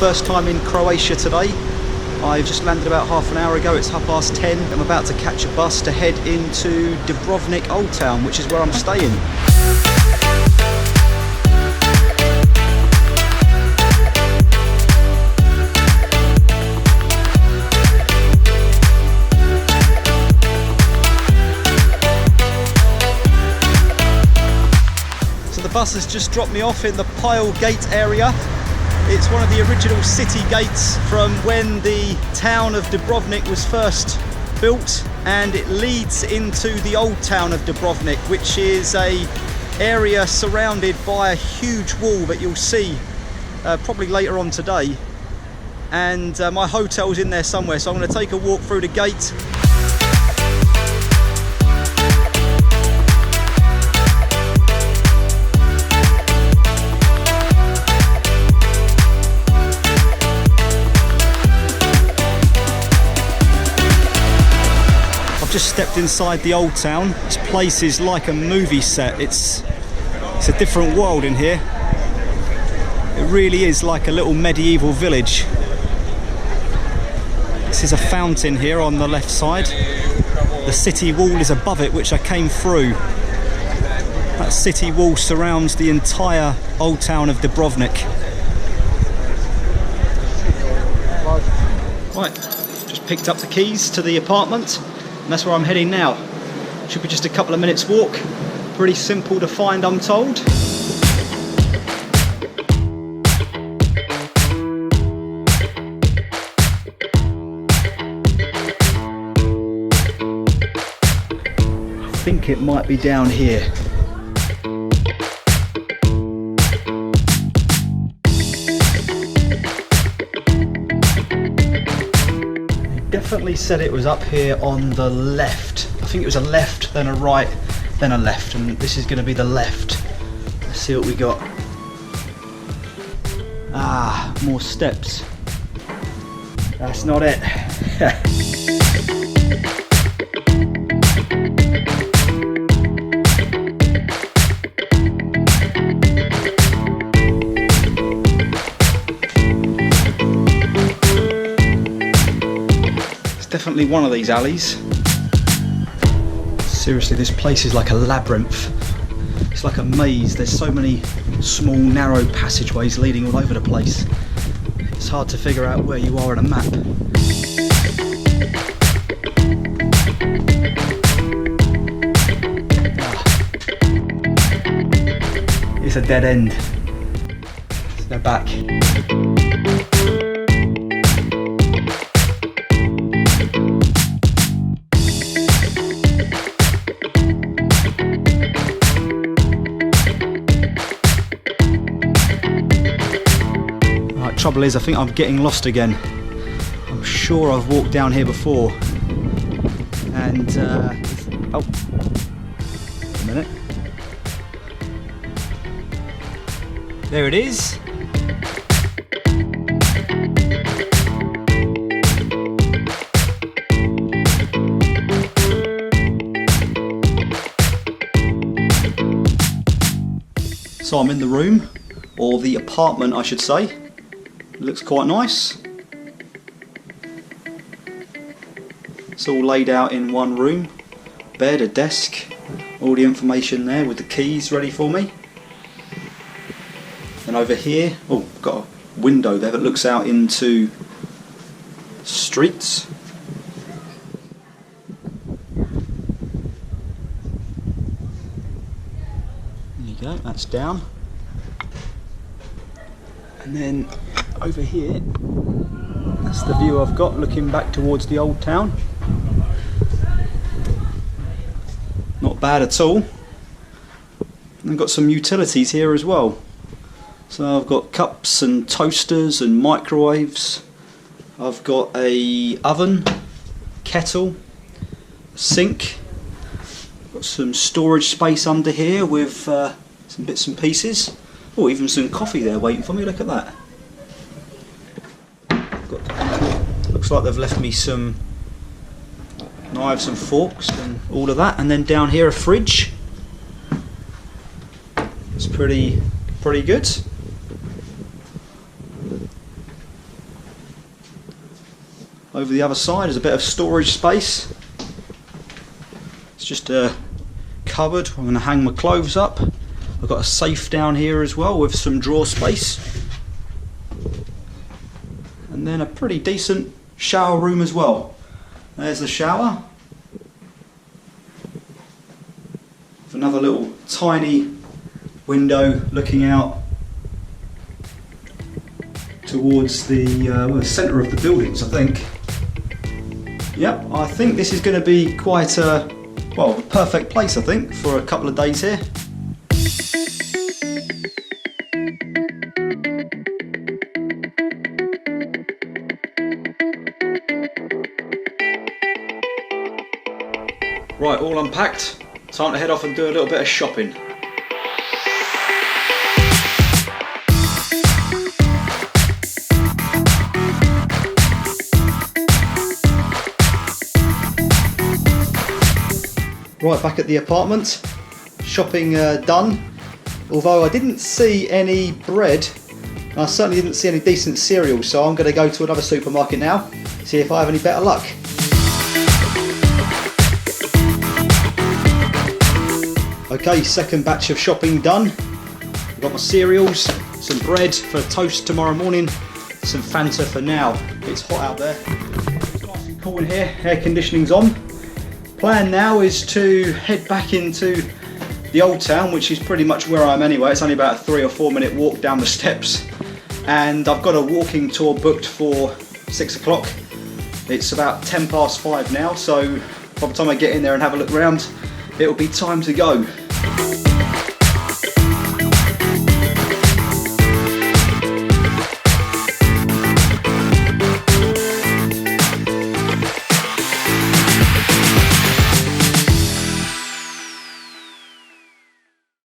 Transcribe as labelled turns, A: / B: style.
A: First time in Croatia today. I've just landed about half an hour ago. It's 10:30. I'm about to catch a bus to head into Dubrovnik Old Town, which is where I'm staying. So the bus has just dropped me off in the Pile Gate area. It's one of the original city gates from when the town of Dubrovnik was first built, and it leads into the old town of Dubrovnik, which is a area surrounded by a huge wall that you'll see probably later on today. And my hotel's in there somewhere, so I'm going to take a walk through the gate. Just stepped inside the old town. This place is like a movie set. It's a different world in here. It really is like a little medieval village. This is a fountain here on the left side. The city wall is above it, which I came through. That city wall surrounds the entire old town of Dubrovnik. Right, just picked up the keys to the apartment. And that's where I'm heading now. Should be just a couple of minutes walk. Pretty simple to find, I'm told. I think it might be down here. Definitely said it was up here on the left. I think it was a left, then a right, then a left, and this is going to be the left. Let's see what we got. Ah, more steps. That's not it. Definitely one of these alleys. Seriously, this place is like a labyrinth. It's like a maze. There's so many small, narrow passageways leading all over the place. It's hard to figure out where you are on a map. It's a dead end. Let's go back. Trouble is, I think I'm getting lost again. I'm sure I've walked down here before, and oh, a minute, there it is. So I'm in the room, or the apartment I should say. It looks quite nice. It's all laid out in one room. Bed, a desk, all the information there with the keys ready for me. And over here, oh, got a window there that looks out into streets. There you go, that's down. And then over here, that's the view I've got looking back towards the old town. Not bad at all. And I've got some utilities here as well. So I've got cups and toasters and microwaves. I've got a oven, kettle, a sink. Got some storage space under here with some bits and pieces. Oh, even some coffee there waiting for me, look at that. Looks like they've left me some knives and forks and all of that, and then down here a fridge. It's pretty good. Over the other side is a bit of storage space. It's just a cupboard. I'm going to hang my clothes up. I've got a safe down here as well with some drawer space. And then a pretty decent shower room as well. There's the shower. With another little tiny window looking out towards the centre of the buildings, I think. Yep, I think this is going to be quite a, well, perfect place, I think, for a couple of days here. Right, all unpacked. Time to head off and do a little bit of shopping. Right, back at the apartment, shopping done. Although I didn't see any bread, and I certainly didn't see any decent cereal, so I'm going to go to another supermarket now, see if I have any better luck. Okay, second batch of shopping done. I've got my cereals, some bread for toast tomorrow morning, some Fanta for now. It's hot out there. It's nice and cool in here, air conditioning's on. Plan now is to head back into the old town, which is pretty much where I am anyway. It's only about a 3 or 4 minute walk down the steps, and I've got a walking tour booked for 6 o'clock. It's about 5:10 now, so by the time I get in there and have a look around, it'll be time to go.